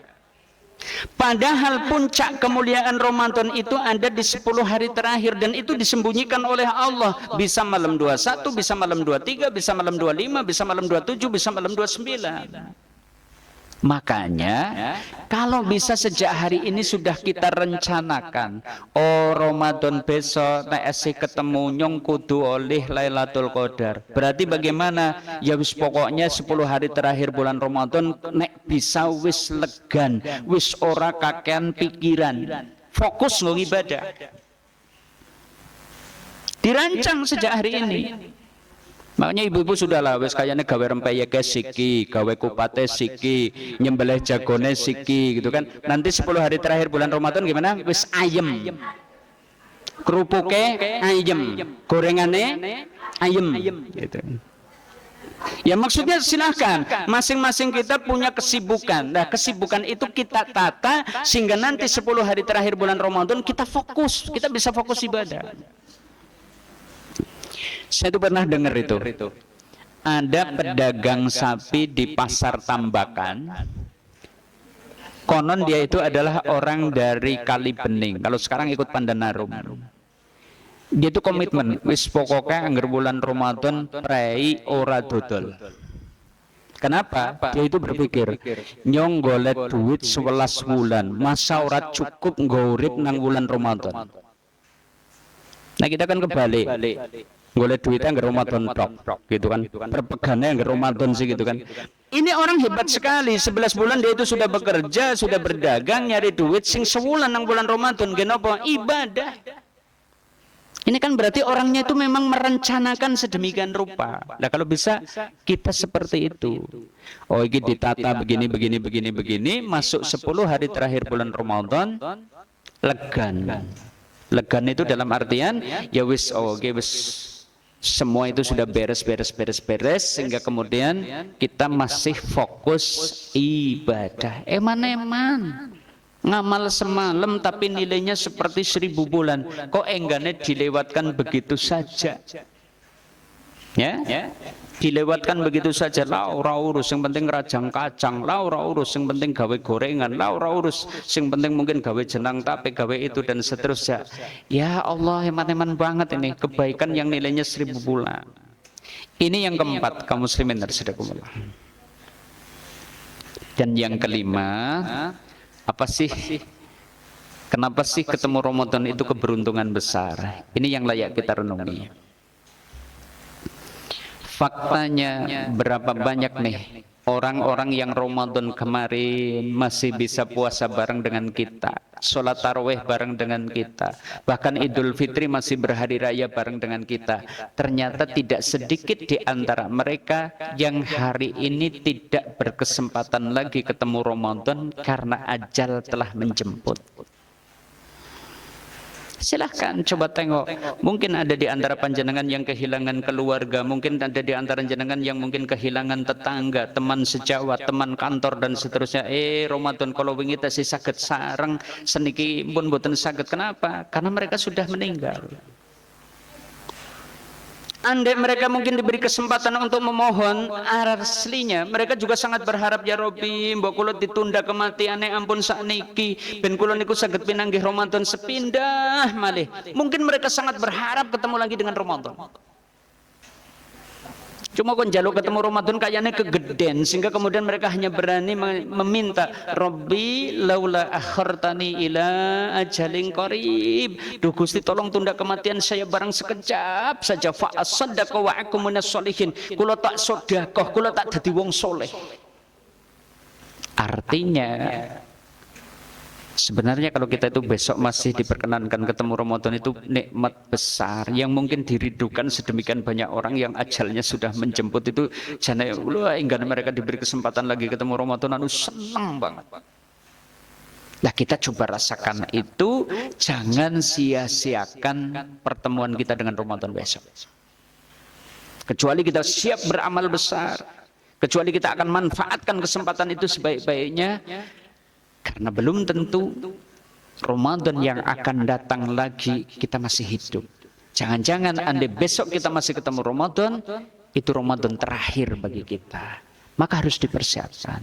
padahal puncak kemuliaan Ramadan itu ada di 10 hari terakhir dan itu disembunyikan oleh Allah bisa malam 21 bisa malam 23 bisa malam 25 bisa malam 27 bisa malam 29. Makanya kalau bisa sejak hari ini sudah kita rencanakan Ramadan besok TSC ketemu nyong kudu oleh Lailatul Qadar berarti bagaimana ya wis pokoknya 10 hari terakhir bulan Ramadan nek bisa wis legan wis ora kakean pikiran fokus ngibadah dirancang sejak hari ini. Makanya ibu-ibu sudah lah wis kayaknya gawe rempeyeke siki, gawe kupate siki, nyembelih jagone siki gitu kan. Nanti 10 hari terakhir bulan Ramadan gimana? Wis ayem. Kerupuke ayem, gorengane ayem gitu. Ya maksudnya silahkan, masing-masing kita punya kesibukan. Nah kesibukan itu kita tata sehingga nanti 10 hari terakhir bulan Ramadan kita fokus, kita bisa fokus ibadah. Saya itu pernah dengar itu ada pedagang sapi di pasar Tambakan konon dia itu adalah orang dari Kalibening kalau sekarang ikut Pandanarum dia itu komitmen wis pokoknya anggar bulan Ramadan prei ora dodol. Kenapa? Dia itu berpikir nyong golek duit 11 bulan masa ora cukup ngurip nang bulan Ramadan. Nah kita kan kebalik golek duitnya nggak Ramadan tok gitu kan perpegannya nggak Ramadan sih gitu kan ini orang hebat sekali 11 bulan dia itu sudah bekerja sudah berdagang nyari duit sing sebulan nang bulan Ramadan kenapa ibadah ini kan berarti orangnya itu memang merencanakan sedemikian rupa nah kalau bisa kita seperti itu ini ditata begini masuk 10 hari terakhir bulan Ramadan legan itu dalam artian ya wis wis semua itu sudah beres sehingga kemudian kita masih fokus ibadah eman ngamal semalam tapi nilainya seperti 1000 bulan kok enggaknya dilewatkan begitu saja ya dilewatkan begitu saja lah ora urus yang penting rajang kacang lah ora urus yang penting gawe gorengan lah ora urus yang penting mungkin gawe jenang tape gawe itu dan seterusnya ya Allah hemat-hemat banget ini kebaikan yang nilainya 1000 bulan ini yang keempat kaum muslimin harusadakumullah dan yang kelima apa sih kenapa sih ketemu Ramadan itu keberuntungan besar ini yang layak kita renungi faktanya berapa banyak nih orang-orang yang Ramadan kemarin masih bisa puasa bareng dengan kita, sholat tarawih bareng dengan kita, bahkan Idul Fitri masih berhari raya bareng dengan kita. Ternyata tidak sedikit di antara mereka yang hari ini tidak berkesempatan lagi ketemu Ramadan karena ajal telah menjemput. Silahkan coba tengok, mungkin ada di antara panjenengan yang kehilangan keluarga, mungkin ada di antara panjenengan yang mungkin kehilangan tetangga, teman sejawat, teman kantor dan seterusnya. Ramadan kalau wingi tasih saged sareng seniki pun mboten saged. Kenapa? Karena mereka sudah meninggal. Andai mereka mungkin diberi kesempatan untuk memohon, aslinya mereka juga sangat berharap, ya Robi, mbok kula ditunda kematiane ampun sakniki ben kula niku saged pinanggih Ramadan sepindah malih. Mungkin mereka sangat berharap ketemu lagi dengan Ramadan. Cuma kon jaluk ketemu Ramadan kayaknya kegeden, sehingga kemudian mereka hanya berani meminta, Robbi laula akhartani ila ajalin qarib. Duh Gusti, tolong tunda kematian saya barang sekejap saja, fa asaddaqa wa akum minas sholihin. Kula tak sedekah, kula tak dadi wong soleh. Artinya sebenarnya kalau kita itu besok masih diperkenankan ketemu Ramadan, itu nikmat besar yang mungkin diridukan sedemikian banyak orang yang ajalnya sudah menjemput. Itu jane enggak mereka diberi kesempatan lagi ketemu Ramadan, anu senang banget. Nah, kita coba rasakan itu, jangan sia-siakan pertemuan kita dengan Ramadan besok. Kecuali kita siap beramal besar, kecuali kita akan manfaatkan kesempatan itu sebaik-baiknya. Karena belum tentu Ramadan yang akan datang lagi kita masih hidup. Jangan-jangan andai besok kita masih ketemu Ramadan, itu Ramadan terakhir bagi kita. Maka harus dipersiapkan.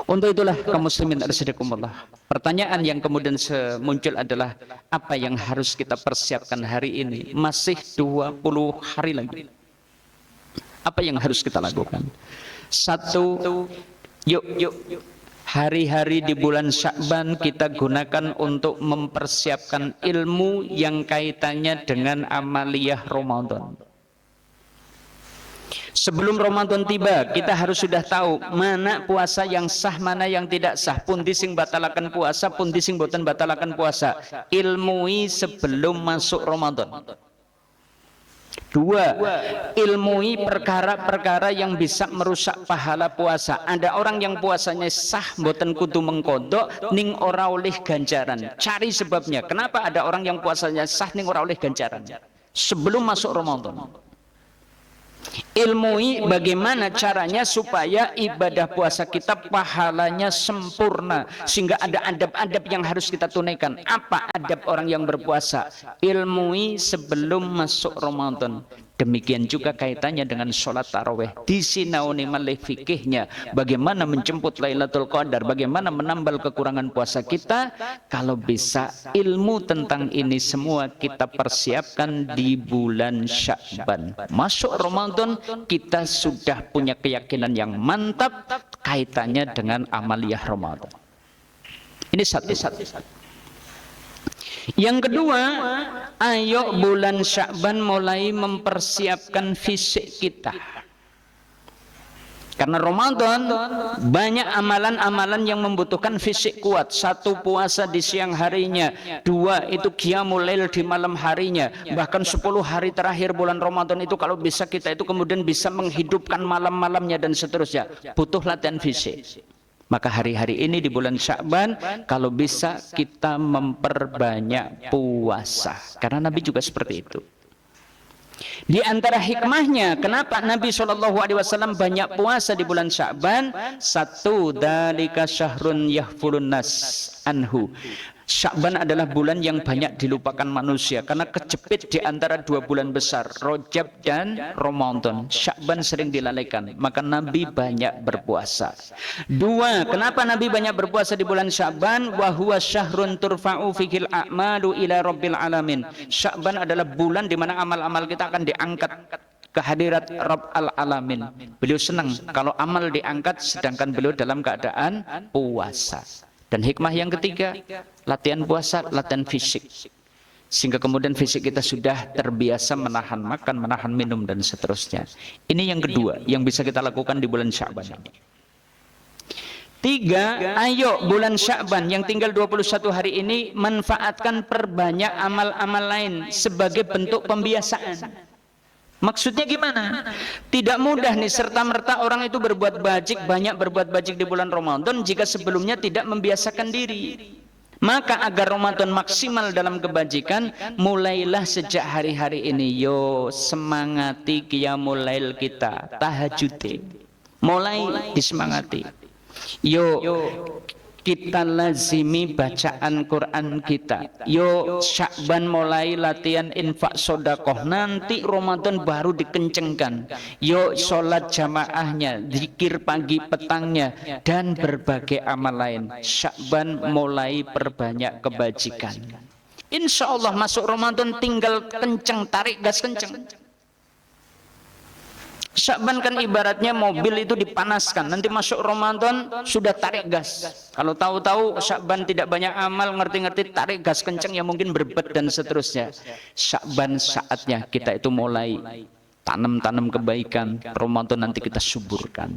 Untuk itulah kaum muslimin arsyadakumullah, pertanyaan yang kemudian muncul adalah apa yang harus kita persiapkan hari ini? Masih 20 hari lagi. Apa yang harus kita lakukan? Satu, yuk hari-hari di bulan Sya'ban kita gunakan untuk mempersiapkan ilmu yang kaitannya dengan amaliyah Ramadan. Sebelum Ramadan tiba, kita harus sudah tahu mana puasa yang sah, mana yang tidak sah. Pundi sing batalakan puasa, pundi sing boten batalakan puasa. Ilmui sebelum masuk Ramadan. Dua, ilmui perkara-perkara yang bisa merusak pahala puasa. Ada orang yang puasanya sah, mboten kudu mengkodok, ning ora oleh ganjaran. Cari sebabnya. Kenapa ada orang yang puasanya sah, ning ora oleh ganjaran? Sebelum masuk Ramadan. Ilmui bagaimana caranya supaya ibadah puasa kita pahalanya sempurna, sehingga ada adab-adab yang harus kita tunaikan. Apa adab orang yang berpuasa? Ilmui sebelum masuk Ramadan. Demikian juga kaitannya dengan sholat tarawih. Disinauni malih fikihnya, bagaimana menjemput Lailatul Qadar, bagaimana menambal kekurangan puasa kita. Kalau bisa ilmu tentang ini semua kita persiapkan di bulan Sya'ban. Masuk Ramadan kita sudah punya keyakinan yang mantap kaitannya dengan amaliyah Ramadan. Ini satu. Yang kedua, ayo bulan Sya'ban mulai mempersiapkan fisik kita. Karena Ramadan banyak amalan-amalan yang membutuhkan fisik kuat. Satu, puasa di siang harinya. Dua, itu qiyamul lail di malam harinya. Bahkan 10 hari terakhir bulan Ramadan itu kalau bisa kita itu kemudian bisa menghidupkan malam-malamnya dan seterusnya. Butuh latihan fisik. Maka hari-hari ini di bulan Sya'ban kalau bisa kita memperbanyak puasa. Karena Nabi juga seperti itu. Di antara hikmahnya kenapa Nabi SAW banyak puasa di bulan Sya'ban? Satu, dzalika syahrun yahfulun nas anhu. Sya'ban adalah bulan yang banyak dilupakan manusia karena kejepit di antara 2 bulan besar, Rajab dan Ramadan. Sya'ban sering dilalaikan, maka Nabi banyak berpuasa. Dua, kenapa Nabi banyak berpuasa di bulan Sya'ban? Wa huwa syahrun turfa'u fikil a'malu ila rabbil alamin. Sya'ban adalah bulan di mana amal-amal kita akan diangkat ke hadirat Rabb al-alamin. Beliau senang kalau amal diangkat sedangkan beliau dalam keadaan puasa. Dan hikmah yang ketiga, latihan puasa, latihan fisik. Sehingga kemudian fisik kita sudah terbiasa menahan makan, menahan minum dan seterusnya. Ini yang kedua yang bisa kita lakukan di bulan Sya'ban ini. Tiga, ayo bulan Sya'ban yang tinggal 21 hari ini manfaatkan perbanyak amal-amal lain sebagai bentuk pembiasaan. Maksudnya gimana? Tidak mudah nih serta-merta orang itu berbuat bajik, banyak berbuat bajik di bulan Ramadan jika sebelumnya tidak membiasakan diri. Maka agar Ramadan maksimal dalam kebajikan, mulailah sejak hari-hari ini. Yo, semangati qiyamul lail kita, tahajud. Mulai disemangati. Yo, kita lazimi bacaan Quran kita. Yo, Sya'ban mulai latihan infak sodakoh. Nanti Ramadan baru dikencengkan. Yo, sholat jamaahnya, zikir pagi petangnya, dan berbagai amal lain. Sya'ban mulai perbanyak kebajikan. Insya Allah masuk Ramadan tinggal kenceng, tarik gas kenceng. Sya'ban kan ibaratnya mobil itu dipanaskan, nanti masuk Ramadan sudah tarik gas. Kalau tahu-tahu Sya'ban tidak banyak amal, ngerti-ngerti tarik gas kencang ya mungkin berbet dan seterusnya. Sya'ban saatnya kita itu mulai tanam-tanam kebaikan, Ramadan nanti kita suburkan.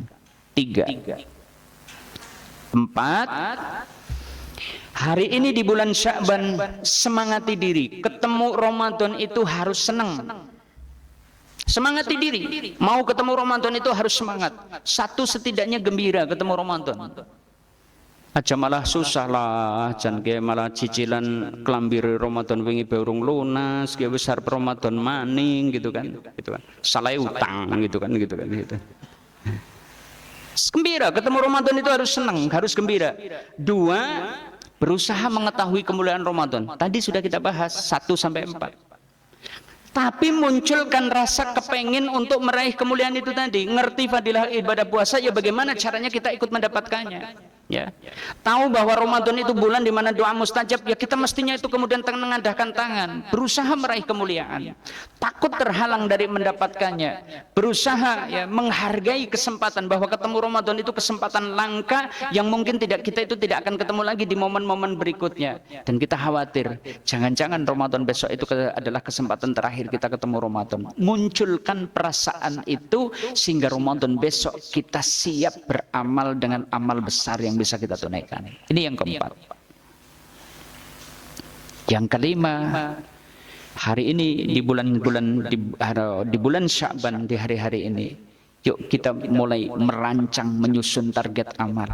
3. 4. Hari ini di bulan Sya'ban semangati diri, ketemu Ramadan itu harus senang. Semangati diri, mau ketemu Ramadan itu harus semangat. Satu, setidaknya gembira ketemu Ramadan. Aja malah susah lah, jan ke malah cicilan kelambir Ramadan wingi beurung lunas, ke besar Ramadan maning gitu kan. Salah utang gitu kan. Gembira ketemu Ramadan itu harus senang, harus gembira. 2, berusaha mengetahui kemuliaan Ramadan. Tadi sudah kita bahas 1 sampai 4. Tapi munculkan rasa kepengen untuk meraih kemuliaan itu tadi. Ngerti fadilah ibadah puasa, ya bagaimana caranya kita ikut mendapatkannya. Ya, tahu bahwa Ramadan itu bulan di mana doa mustajab, ya kita mestinya itu kemudian mengadahkan tangan, berusaha meraih kemuliaan, takut terhalang dari mendapatkannya, berusaha ya menghargai kesempatan bahwa ketemu Ramadan itu kesempatan langka yang mungkin kita itu tidak akan ketemu lagi di momen-momen berikutnya. Dan kita khawatir jangan-jangan Ramadan besok itu adalah kesempatan terakhir kita ketemu Ramadan. Munculkan perasaan itu sehingga Ramadan besok kita siap beramal dengan amal besar yang bisa kita tunaikan. Ini yang keempat. Yang kelima, hari ini di bulan Sya'ban, di hari-hari ini, yuk kita mulai merancang, menyusun target amal.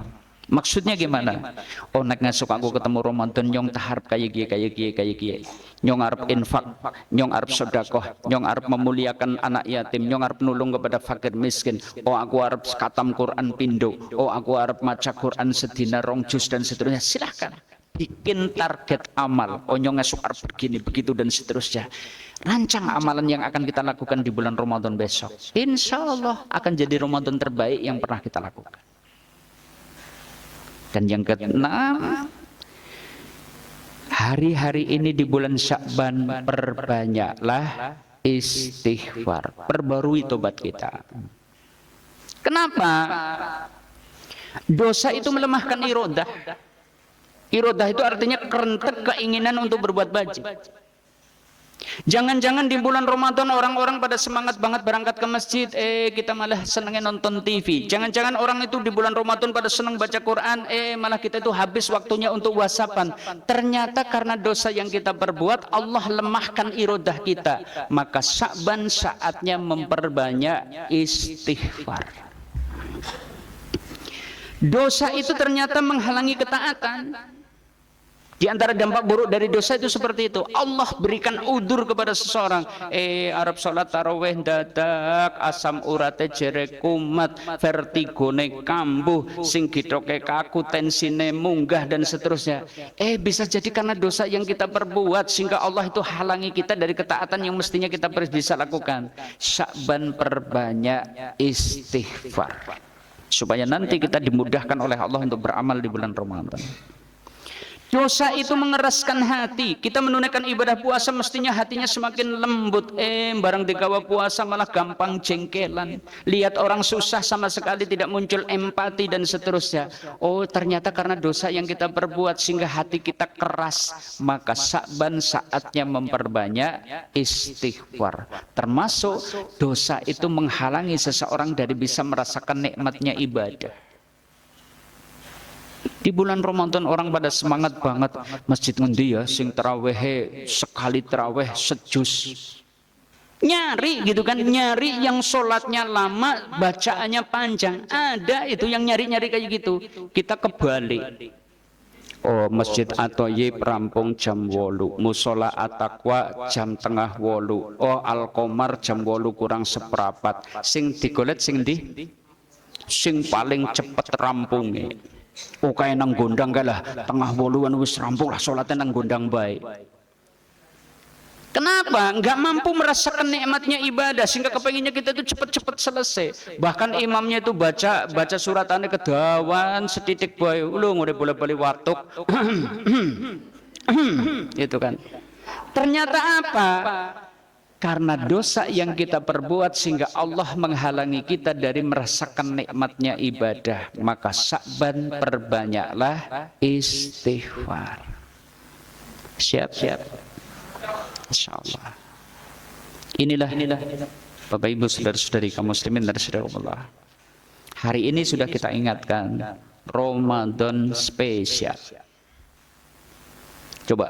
Maksudnya gimana? Oh, nek ngasuk aku ketemu Ramadan nyong taharap kayak gie. Nyong arep infak, nyong arep sedekah, nyong arep memuliakan anak yatim, nyong arep nulung kepada fakir miskin. Oh, aku arep khatam Quran pindo. Oh, aku arep maca Quran sedina 2 juz dan seterusnya. Silahkan bikin target amal. Oh, nyong ngasuk arep begini, begitu dan seterusnya. Rancang amalan yang akan kita lakukan di bulan Ramadan besok. Insya Allah akan jadi Ramadan terbaik yang pernah kita lakukan. Dan yang keenam, hari-hari ini di bulan Sya'ban perbanyaklah istighfar, perbarui tobat kita. Kenapa? Dosa itu melemahkan irodah. Irodah itu artinya kerentek keinginan untuk berbuat bajik. Jangan-jangan di bulan Ramadan orang-orang pada semangat banget berangkat ke masjid, kita malah senangnya nonton TV. Jangan-jangan orang itu di bulan Ramadan pada senang baca Quran, malah kita itu habis waktunya untuk whatsappan. Ternyata karena dosa yang kita perbuat, Allah lemahkan irodah kita. Maka Sya'ban saatnya memperbanyak istighfar. Dosa itu ternyata menghalangi ketaatan. Di antara dampak buruk dari dosa itu seperti itu. Allah berikan udur kepada seseorang. Arab sholat taraweh dadak, asam urate jere kumat, vertigone kambuh, sing gitoke kaku, tensine munggah dan seterusnya. Bisa jadi karena dosa yang kita perbuat sehingga Allah itu halangi kita dari ketaatan yang mestinya kita bisa lakukan. Sya'ban perbanyak istighfar supaya nanti kita dimudahkan oleh Allah untuk beramal di bulan Ramadan. Dosa itu mengeraskan hati. Kita menunaikan ibadah puasa mestinya hatinya semakin lembut. Barang digawa puasa malah gampang jengkelan. Lihat orang susah sama sekali tidak muncul empati dan seterusnya. Oh, ternyata karena dosa yang kita perbuat sehingga hati kita keras. Maka Sya'ban saatnya memperbanyak istighfar. Termasuk dosa itu menghalangi seseorang dari bisa merasakan nikmatnya ibadah. Di bulan Ramadan orang pada semangat banget, masjid ngendi ya sing taraweh sekali taraweh sejus. Nyari gitu kan, nyari yang sholatnya lama, bacaannya panjang. Ada itu yang nyari-nyari kayak gitu. Kita kebalik. Oh, masjid Atoyib rampung jam 8, musola At-Taqwa jam tengah 8. Oh, Al-Qomar jam 8 kurang seperempat. Sing digolet sing di sing paling cepet rampungnya. Oh, kayak nang gondang kalah tengah 8-an wis rampung lah sholatnya nang gondang baik. Kenapa? Enggak mampu merasakan nikmatnya ibadah sehingga kepenginnya kita itu cepat-cepat selesai. Bahkan imamnya itu baca suratannya kedawan setitik bae. Lu ngure boleh-boleh watuk. Itu kan. Ternyata apa? Karena dosa yang kita perbuat sehingga Allah menghalangi kita dari merasakan nikmatnya ibadah. Maka Sya'ban perbanyaklah istighfar. Siap. Insyaallah. Inilah Bapak Ibu saudara-saudari kaum muslimin dan saudara. Hari ini sudah kita ingatkan Ramadan spesial. Coba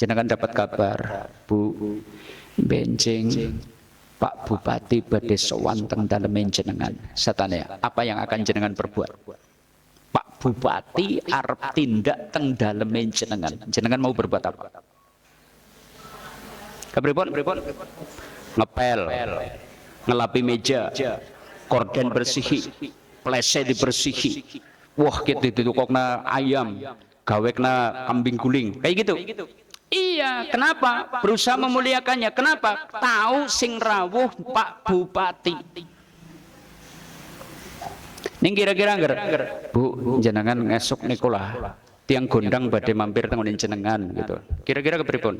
jenengan dapat kabar Bu Benjing Pak Bupati badhe sowan teng dalem jenengan. Satane apa yang akan jenengan perbuat? Pak Bupati arep tindak teng dalem jenengan. Jenengan mau berbuat apa? Kepripun? Ngepel, ngelapi meja, korden bersihi, plese dibersihi. Wah, gitu ditukokna ayam, gawekna kambing guling, kayak gitu. Iya, kenapa? Berusaha memuliakannya. Kenapa? Tahu sing rawuh Pak Bupati. Ning kira-kira Bu, jenengan ngesuk nikolah tiang gondang badhe mampir teng jenengan gitu. Kira-kira kepripun?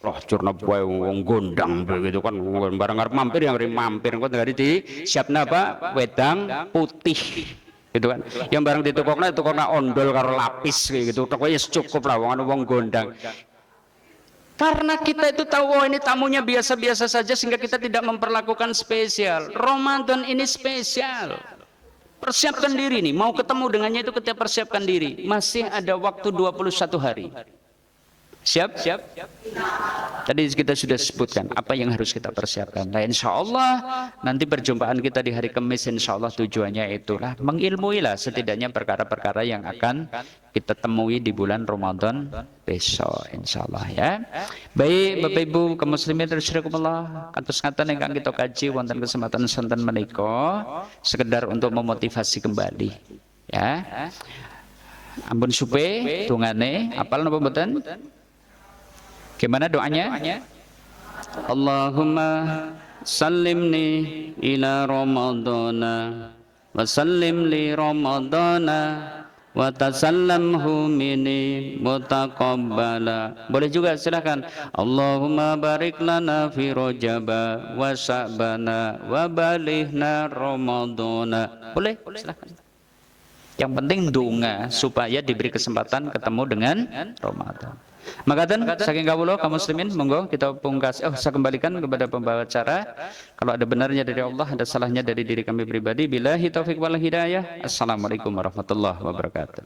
Loh, curna bae wong gondang begitu kan bareng arep mampir yang mampir kok dari di siapna apa? Wedang putih. Gitu kan. Yang bareng ditukokna ondol karo lapis gitu. Tok wis cukup lah wong gondang. Karena kita itu tahu oh ini tamunya biasa-biasa saja sehingga kita tidak memperlakukan spesial. Ramadan ini spesial. Persiapkan diri nih, mau ketemu dengannya itu kita persiapkan diri. Masih ada waktu 21 hari. Siap? Tadi kita sudah sebutkan apa yang harus kita persiapkan. Nah, insya Allah nanti perjumpaan kita di hari Kamis, insya Allah tujuannya itulah mengilmui lah setidaknya perkara-perkara yang akan kita temui di bulan Ramadan besok, insya Allah ya. Baik Bapak Ibu kaum muslimin rahimakumullah, kados ngaten ingkang kita kaji wonten kesempatan sonten menika sekedar untuk memotivasi kembali ya. Ampun supe dungane apal napa mboten? Gimana doanya? Allahumma sallimni ila Ramadana wa sallim li Ramadana wa tasallamhu minni mutaqabbala. Boleh juga silakan. Allahumma barik lana fi Rajaba wa Sya'bana wa balighna Ramadana. Boleh silakan. Yang penting donga supaya diberi kesempatan ketemu dengan Ramadan. Makaten saking kawula kaum muslimin monggo kita pungkas saya kembalikan kepada pembawa acara. Kalau ada benarnya dari Allah, ada salahnya dari diri kami pribadi. Billahi taufik wal hidayah. Assalamualaikum warahmatullahi wabarakatuh.